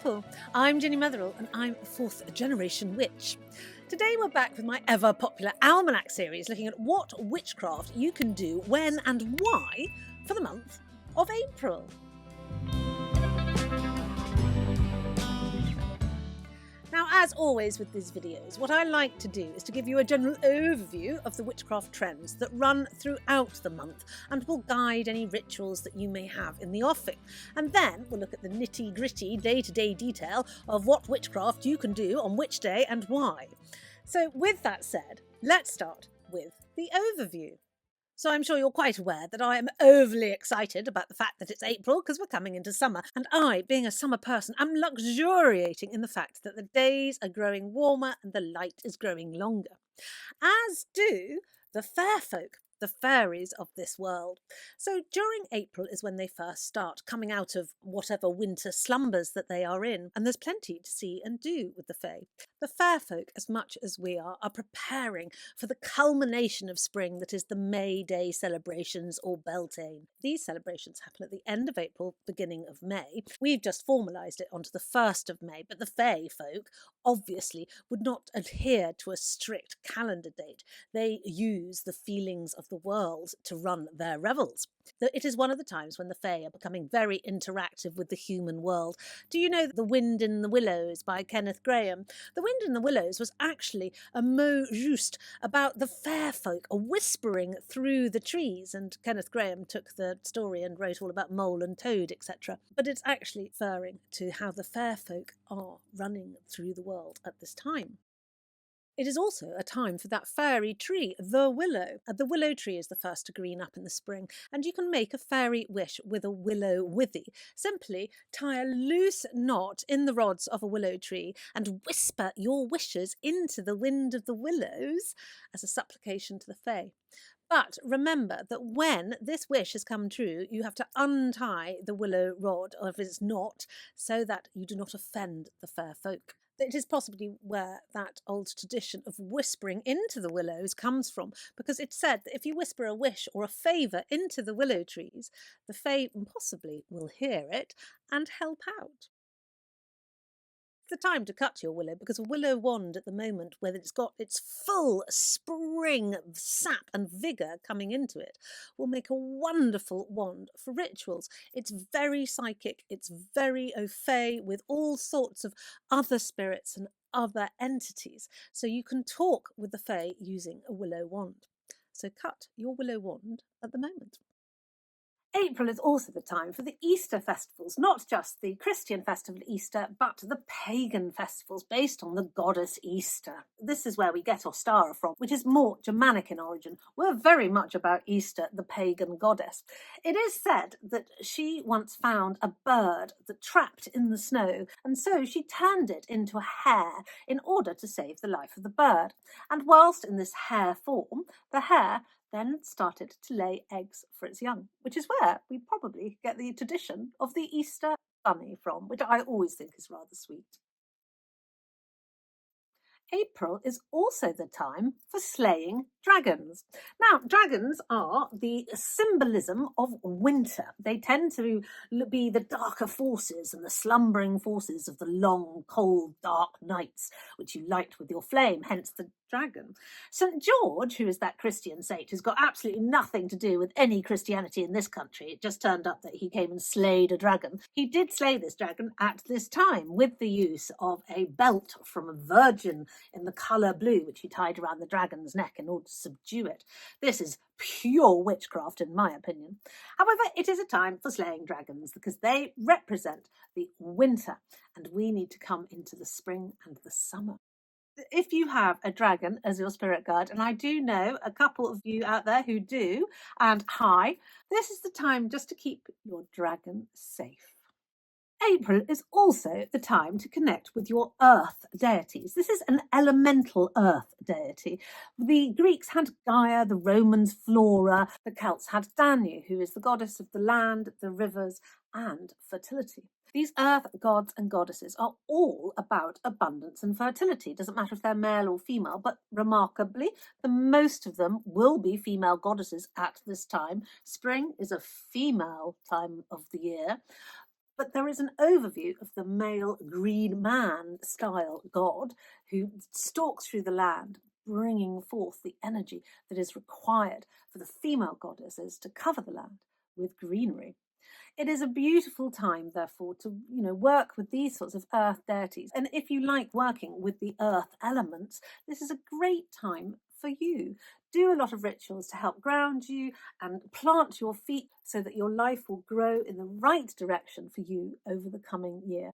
people, I'm Ginny Metheral and I'm a 4th generation witch. Today we're back with my ever popular Almanac series looking at what witchcraft you can do when and why for the month of April. Now, as always with these videos, what I like to do is to give you a general overview of the witchcraft trends that run throughout the month and will guide any rituals that you may have in the offing. And then we'll look at the nitty-gritty day-to-day detail of what witchcraft you can do on which day and why. So with that said, let's start with the overview. So I'm sure you're quite aware that I am overly excited about the fact that it's April because we're coming into summer. And I, being a summer person, am luxuriating in the fact that the days are growing warmer and the light is growing longer. As do the fair folk, the fairies of this world. So during April is when they first start coming out of whatever winter slumbers that they are in, and there's plenty to see and do with the fae. The fair folk, as much as we are preparing for the culmination of spring that is the May Day celebrations or Beltane. These celebrations happen at the end of April, beginning of May. We've just formalised it onto the 1st of May, but the fae folk obviously would not adhere to a strict calendar date. They use the feelings of the world to run their revels. It is one of the times when the fae are becoming very interactive with the human world. Do you know The Wind in the Willows by Kenneth Grahame? The Wind in the Willows was actually a mot juste about the fair folk whispering through the trees, and Kenneth Grahame took the story and wrote all about mole and toad, etc. But it's actually referring to how the fair folk are running through the world at this time. It is also a time for that fairy tree, the willow. The willow tree is the first to green up in the spring, and you can make a fairy wish with a willow withy. Simply tie a loose knot in the rods of a willow tree and whisper your wishes into the wind of the willows as a supplication to the fae. But remember that when this wish has come true, you have to untie the willow rod, or if it's not, so that you do not offend the fair folk. It is possibly where that old tradition of whispering into the willows comes from, because it's said that if you whisper a wish or a favour into the willow trees, the fae possibly will hear it and help out. It's the time to cut your willow, because a willow wand at the moment, where it's got its full spring sap and vigour coming into it, will make a wonderful wand for rituals. It's very psychic, it's very au fait with all sorts of other spirits and other entities, so you can talk with the fae using a willow wand. So cut your willow wand at the moment. April is also the time for the Easter festivals, not just the Christian festival Easter, but the pagan festivals based on the goddess Easter. This is where we get Ostara from, which is more Germanic in origin. We're very much about Easter, the pagan goddess. It is said that she once found a bird that trapped in the snow, and so she turned it into a hare in order to save the life of the bird. And whilst in this hare form, the hare then started to lay eggs for its young, which is where we probably get the tradition of the Easter bunny from, which I always think is rather sweet. April is also the time for slaying dragons. Now, dragons are the symbolism of winter. They tend to be the darker forces and the slumbering forces of the long, cold, dark nights, which you light with your flame, hence the dragon. St. George, who is that Christian saint who's got absolutely nothing to do with any Christianity in this country, it just turned up that he came and slayed a dragon. He did slay this dragon at this time with the use of a belt from a virgin in the colour blue, which he tied around the dragon's neck in order to subdue it. This is pure witchcraft, in my opinion. However, it is a time for slaying dragons because they represent the winter, and we need to come into the spring and the summer. If you have a dragon as your spirit guide, and I do know a couple of you out there who do, and hi, this is the time just to keep your dragon safe. April is also the time to connect with your earth deities. This is an elemental earth deity. The Greeks had Gaia, the Romans Flora, the Celts had Danu, who is the goddess of the land, the rivers, and fertility. These earth gods and goddesses are all about abundance and fertility. It doesn't matter if they're male or female, but remarkably, the most of them will be female goddesses at this time. Spring is a female time of the year. But there is an overview of the male green man style god who stalks through the land, bringing forth the energy that is required for the female goddesses to cover the land with greenery. It is a beautiful time, therefore, to work with these sorts of earth deities. And if you like working with the earth elements, this is a great time for you. Do a lot of rituals to help ground you and plant your feet so that your life will grow in the right direction for you over the coming year.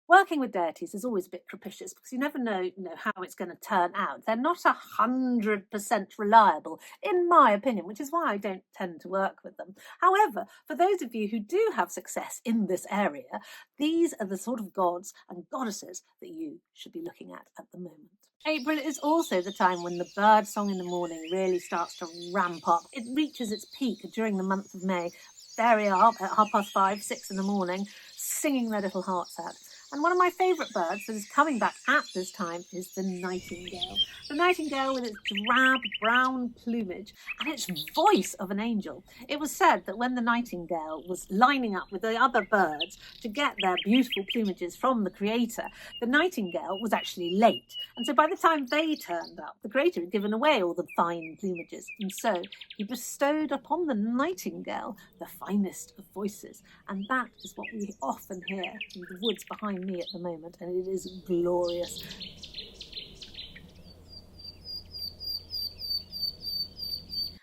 Working with deities is always a bit propitious because you never know how it's going to turn out. They're not 100% reliable, in my opinion, which is why I don't tend to work with them. However, for those of you who do have success in this area, these are the sort of gods and goddesses that you should be looking at the moment. April is also the time when the bird song in the morning really starts to ramp up. It reaches its peak during the month of May. There we are at 5:30, 6 in the morning, singing their little hearts out. And one of my favourite birds that is coming back at this time is the nightingale. The nightingale with its drab brown plumage and its voice of an angel. It was said that when the nightingale was lining up with the other birds to get their beautiful plumages from the creator, the nightingale was actually late. And so by the time they turned up, the creator had given away all the fine plumages. And so he bestowed upon the nightingale the finest of voices. And that is what we often hear in the woods behind me at the moment, and it is glorious.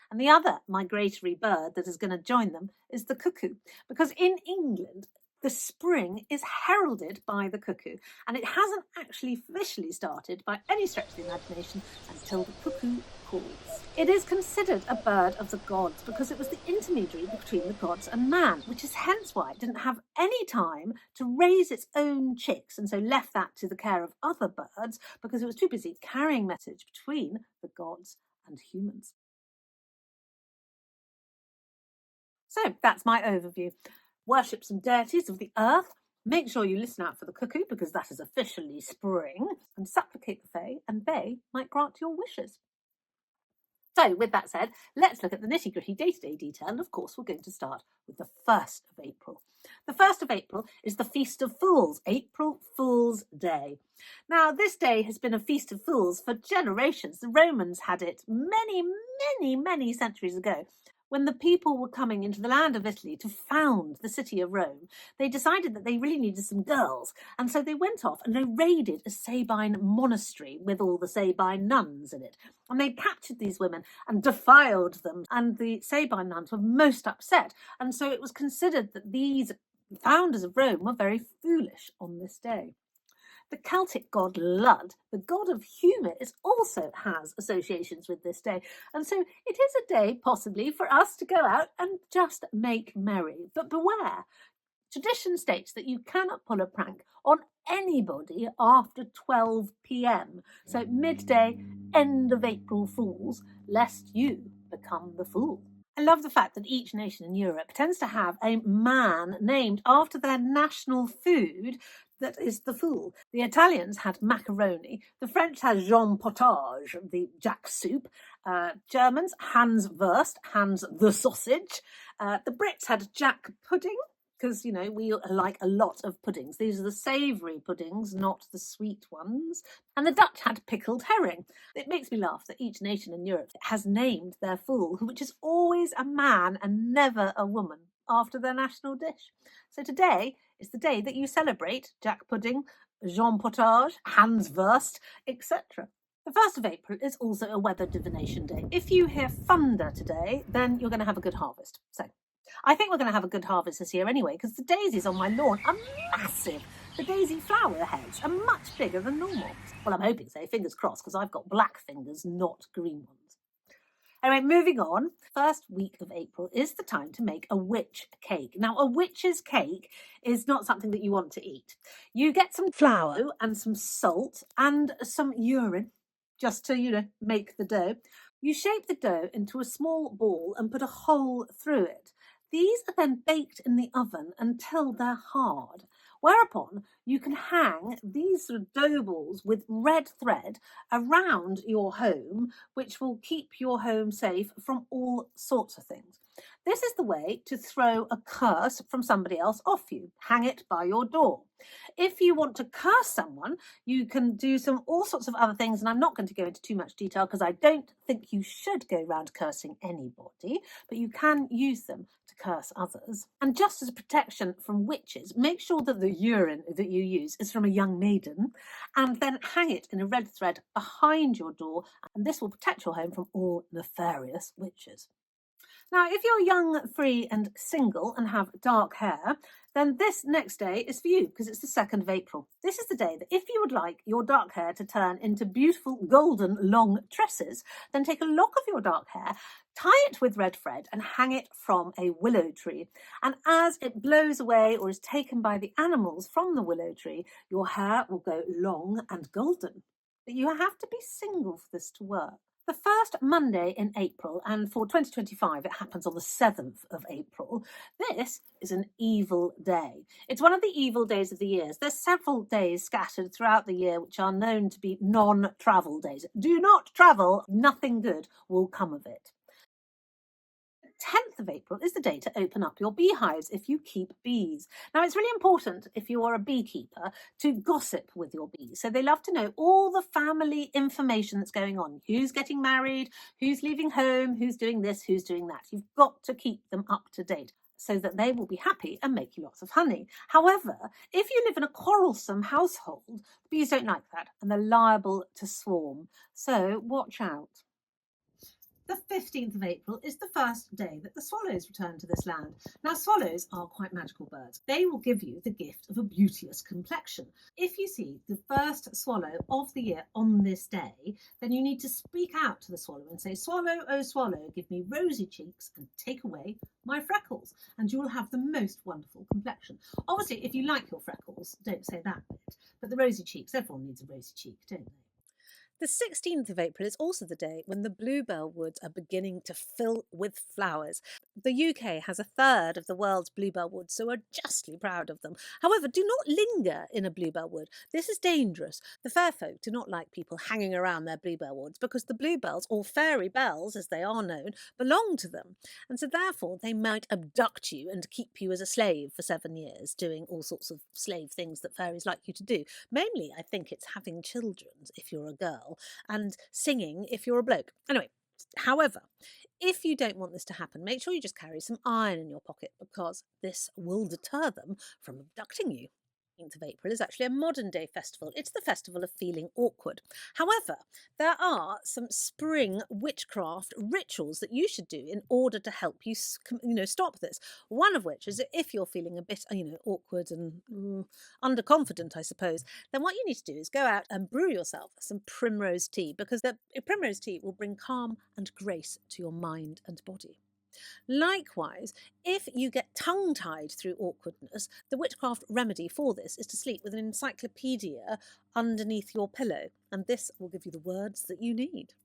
And the other migratory bird that is going to join them is the cuckoo, because in England the spring is heralded by the cuckoo, and it hasn't actually officially started by any stretch of the imagination until the cuckoo calls. It is considered a bird of the gods because it was the intermediary between the gods and man, which is hence why it didn't have any time to raise its own chicks, and so left that to the care of other birds because it was too busy carrying message between the gods and humans. So that's my overview. Worship some deities of the earth. Make sure you listen out for the cuckoo because that is officially spring, and supplicate the fae, and they might grant your wishes. So, with that said, let's look at the nitty-gritty day-to-day detail, and of course we're going to start with the 1st of April. The 1st of April is the Feast of Fools, April Fool's Day. Now, this day has been a Feast of Fools for generations. The Romans had it many centuries ago. When the people were coming into the land of Italy to found the city of Rome, they decided that they really needed some girls. And so they went off and they raided a Sabine monastery with all the Sabine nuns in it. And they captured these women and defiled them. And the Sabine nuns were most upset. And so it was considered that these founders of Rome were very foolish on this day. The Celtic god Lud, the god of humour, also has associations with this day. And so it is a day, possibly, for us to go out and just make merry. But beware, tradition states that you cannot pull a prank on anybody after 12 p.m. So midday, end of April Fools, lest you become the fool. I love the fact that each nation in Europe tends to have a man named after their national food that is the fool. The Italians had macaroni. The French had Jean Potage, the jack soup. Germans, Hans Wurst, Hans the sausage. The Brits had jack pudding, because, we like a lot of puddings. These are the savoury puddings, not the sweet ones. And the Dutch had pickled herring. It makes me laugh that each nation in Europe has named their fool, which is always a man and never a woman, after their national dish. So today is the day that you celebrate jack pudding, Jean Potage, Hans Wurst, etc. The 1st of April is also a weather divination day. If you hear thunder today, then you're going to have a good harvest. So I think we're going to have a good harvest this year anyway, because the daisies on my lawn are massive. The daisy flower heads are much bigger than normal. Well, I'm hoping so, fingers crossed, because I've got black fingers, not green ones. Anyway, moving on, first week of April is the time to make a witch cake. Now, a witch's cake is not something that you want to eat. You get some flour and some salt and some urine, just to, make the dough. You shape the dough into a small ball and put a hole through it. These are then baked in the oven until they're hard, whereupon you can hang these sort of dough balls with red thread around your home, which will keep your home safe from all sorts of things. This is the way to throw a curse from somebody else off you. Hang it by your door. If you want to curse someone, you can do all sorts of other things, and I'm not going to go into too much detail because I don't think you should go around cursing anybody, but you can use them to curse others. And just as a protection from witches, make sure that the urine that you use is from a young maiden, and then hang it in a red thread behind your door, and this will protect your home from all nefarious witches. Now, if you're young, free and single and have dark hair, then this next day is for you because it's the 2nd of April. This is the day that if you would like your dark hair to turn into beautiful golden long tresses, then take a lock of your dark hair, tie it with red thread and hang it from a willow tree. And as it blows away or is taken by the animals from the willow tree, your hair will go long and golden. But you have to be single for this to work. The first Monday in April, and for 2025 it happens on the 7th of April, this is an evil day. It's one of the evil days of the year. There's several days scattered throughout the year which are known to be non-travel days. Do not travel, nothing good will come of it. 10th of April is the day to open up your beehives if you keep bees. Now, it's really important if you are a beekeeper to gossip with your bees. So they love to know all the family information that's going on. Who's getting married, who's leaving home, who's doing this, who's doing that. You've got to keep them up to date so that they will be happy and make you lots of honey. However, if you live in a quarrelsome household, bees don't like that and they're liable to swarm. So watch out. The 15th of April is the first day that the swallows return to this land. Now, swallows are quite magical birds. They will give you the gift of a beauteous complexion. If you see the first swallow of the year on this day, then you need to speak out to the swallow and say, "Swallow, oh swallow, give me rosy cheeks and take away my freckles," and you will have the most wonderful complexion. Obviously, if you like your freckles, don't say that bit, but the rosy cheeks, everyone needs a rosy cheek, don't they? The 16th of April is also the day when the bluebell woods are beginning to fill with flowers. The UK has a third of the world's bluebell woods, so we're justly proud of them. However, do not linger in a bluebell wood. This is dangerous. The fair folk do not like people hanging around their bluebell woods because the bluebells, or fairy bells as they are known, belong to them. And so therefore they might abduct you and keep you as a slave for 7 years, doing all sorts of slave things that fairies like you to do. Mainly, I think it's having children if you're a girl, and singing if you're a bloke. Anyway, however, if you don't want this to happen, make sure you just carry some iron in your pocket because this will deter them from abducting you. 15th of April is actually a modern day festival. It's the festival of feeling awkward. However, there are some spring witchcraft rituals that you should do in order to help you, stop this. One of which is that if you're feeling a bit, awkward and underconfident, I suppose, then what you need to do is go out and brew yourself some primrose tea because the primrose tea will bring calm and grace to your mind and body. Likewise, if you get tongue-tied through awkwardness, the witchcraft remedy for this is to sleep with an encyclopedia underneath your pillow, and this will give you the words that you need.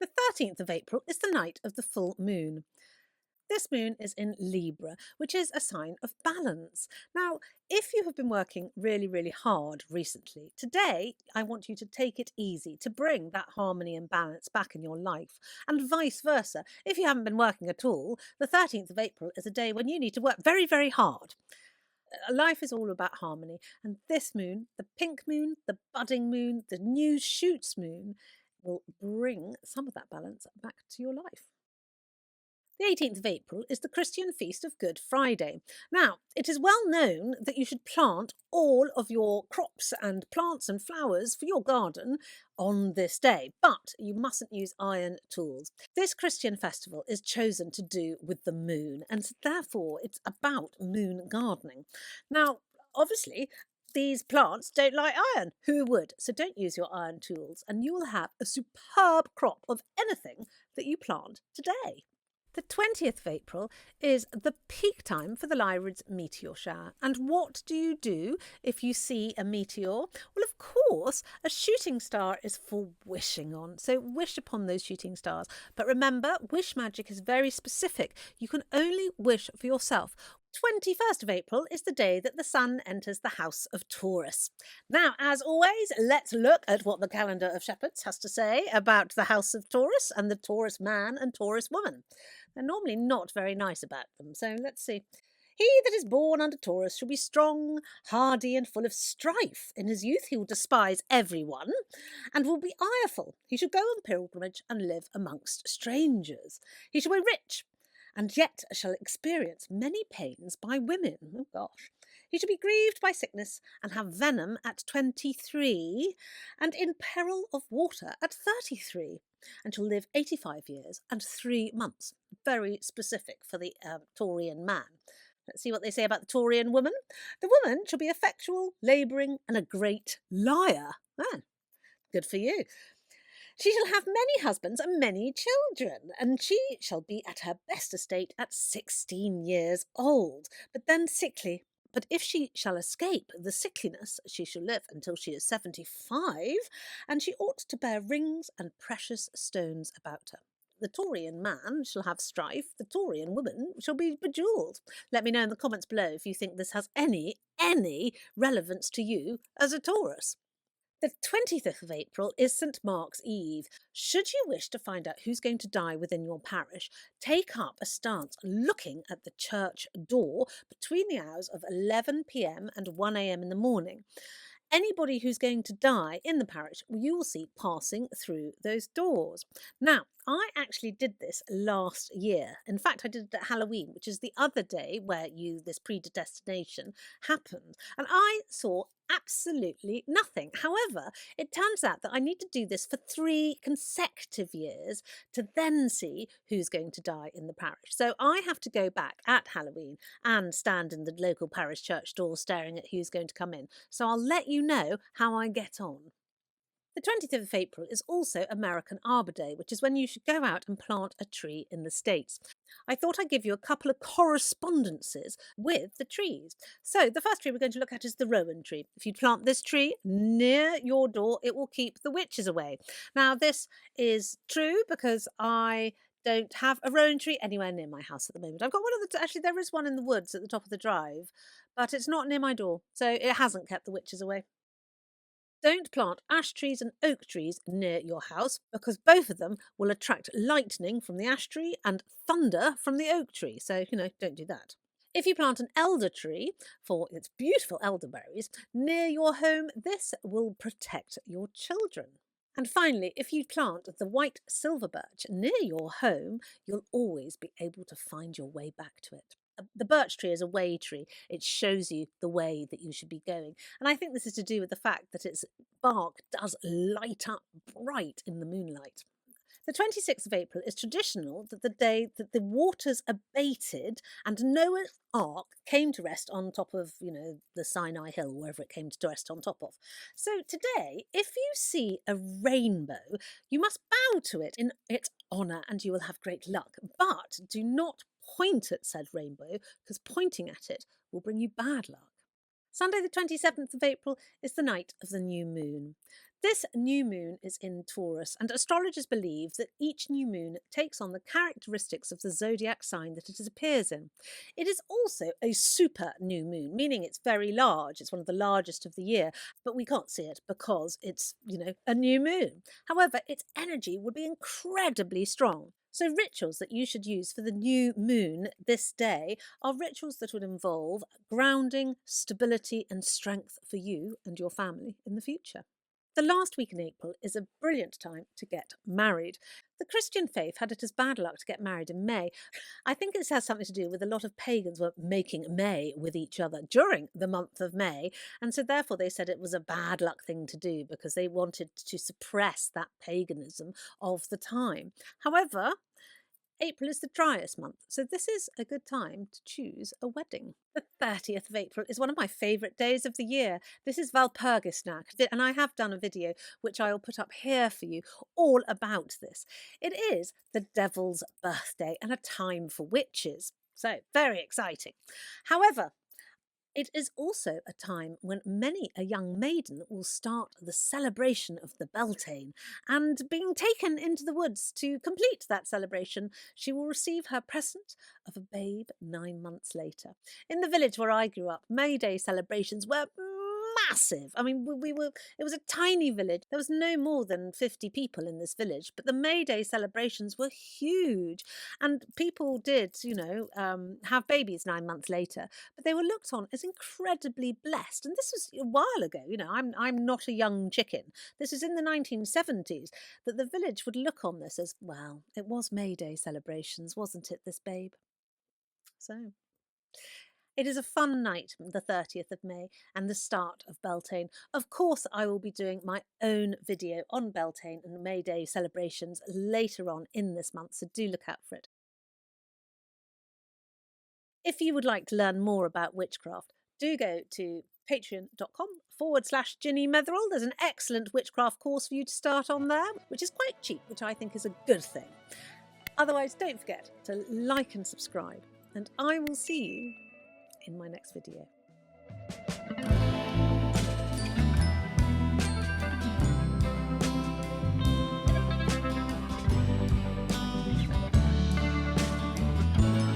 The 13th of April is the night of the full moon. This moon is in Libra, which is a sign of balance. Now, if you have been working really, really hard recently, today I want you to take it easy to bring that harmony and balance back in your life. And vice versa. If you haven't been working at all, the 13th of April is a day when you need to work very, very hard. Life is all about harmony. And this moon, the pink moon, the budding moon, the new shoots moon, will bring some of that balance back to your life. The 18th of April is the Christian feast of Good Friday. Now, it is well known that you should plant all of your crops and plants and flowers for your garden on this day, but you mustn't use iron tools. This Christian festival is chosen to do with the moon, and therefore it's about moon gardening. Now, obviously, these plants don't like iron. Who would? So don't use your iron tools, and you will have a superb crop of anything that you plant today. The 20th of April is the peak time for the Lyrids meteor shower. And what do you do if you see a meteor? Well, of course, a shooting star is for wishing on. So wish upon those shooting stars. But remember, wish magic is very specific. You can only wish for yourself. 21st of April is the day that the sun enters the house of Taurus. Now, as always, let's look at what the calendar of shepherds has to say about the house of Taurus and the Taurus man and Taurus woman. They're normally not very nice about them, so let's see. He that is born under Taurus shall be strong, hardy, and full of strife. In his youth he will despise everyone, and will be ireful. He shall go on pilgrimage and live amongst strangers. He shall be rich, and yet shall experience many pains by women. Oh gosh. He shall be grieved by sickness, and have venom at 23, and in peril of water at 33, and shall live 85 years and 3 months. Very specific for the Taurian man. Let's see what they say about the Taurian woman. The woman shall be effectual, labouring, and a great liar. Ah, good for you. She shall have many husbands and many children, and she shall be at her best estate at 16 years old, but then sickly. But if she shall escape the sickliness, she shall live until she is 75, and she ought to bear rings and precious stones about her. The Taurian man shall have strife, the Taurian woman shall be bejewelled. Let me know in the comments below if you think this has any relevance to you as a Taurus. The 25th of April is St Mark's Eve. Should you wish to find out who's going to die within your parish, take up a stance looking at the church door between the hours of 11 p.m. and 1 a.m. in the morning. Anybody who's going to die in the parish, you will see passing through those doors. Now, I actually did this last year. In fact, I did it at Halloween, which is the other day where this predestination happened. And I saw absolutely nothing. However, it turns out that I need to do this for 3 consecutive years to then see who's going to die in the parish. So I have to go back at Halloween and stand in the local parish church door staring at who's going to come in. So I'll let you know how I get on. The 20th of April is also American Arbor Day, which is when you should go out and plant a tree in the States. I thought I'd give you a couple of correspondences with the trees. So the first tree we're going to look at is the rowan tree. If you plant this tree near your door, it will keep the witches away. Now, this is true because I don't have a rowan tree anywhere near my house at the moment. I've got one of the, actually there is one in the woods at the top of the drive, but it's not near my door, so it hasn't kept the witches away. Don't plant ash trees and oak trees near your house because both of them will attract lightning from the ash tree and thunder from the oak tree. So, don't do that. If you plant an elder tree for its beautiful elderberries near your home, this will protect your children. And finally, if you plant the white silver birch near your home, you'll always be able to find your way back to it. The birch tree is a way tree. It shows you the way that you should be going. And I think this is to do with the fact that its bark does light up bright in the moonlight. The 26th of April is traditional that the day that the waters abated and Noah's Ark came to rest on top of, the Sinai Hill, wherever it came to rest on top of. So today, if you see a rainbow, you must bow to it in its honour and you will have great luck. But do not point at said rainbow because pointing at it will bring you bad luck. Sunday the 27th of April is the night of the new moon. This new moon is in Taurus, and astrologers believe that each new moon takes on the characteristics of the zodiac sign that it appears in. It is also a super new moon, meaning it's very large. It's one of the largest of the year, but we can't see it because it's, a new moon. However, its energy would be incredibly strong. So rituals that you should use for the new moon this day are rituals that would involve grounding, stability and strength for you and your family in the future. The last week in April is a brilliant time to get married. The Christian faith had it as bad luck to get married in May. I think this has something to do with a lot of pagans were making May with each other during the month of May, and so therefore they said it was a bad luck thing to do because they wanted to suppress that paganism of the time. However, April is the driest month, so this is a good time to choose a wedding. The 30th of April is one of my favourite days of the year. This is Walpurgis now, and I have done a video which I will put up here for you all about this. It is the devil's birthday and a time for witches, so very exciting. However, It is also a time when many a young maiden will start the celebration of the Beltane, and being taken into the woods to complete that celebration, she will receive her present of a babe 9 months later. In the village where I grew up, May Day celebrations were massive. I mean, it was a tiny village. There was no more than 50 people in this village, but the May Day celebrations were huge, and people did, have babies 9 months later, but they were looked on as incredibly blessed. And this was a while ago. I'm not a young chicken. This was in the 1970s that the village would look on this as, well, it was May Day celebrations, wasn't it, this babe? So it is a fun night, the 30th of May, and the start of Beltane. Of course, I will be doing my own video on Beltane and May Day celebrations later on in this month, so do look out for it. If you would like to learn more about witchcraft, do go to patreon.com/Ginny Metheral. There's an excellent witchcraft course for you to start on there, which is quite cheap, which I think is a good thing. Otherwise, don't forget to like and subscribe, and I will see you in my next video.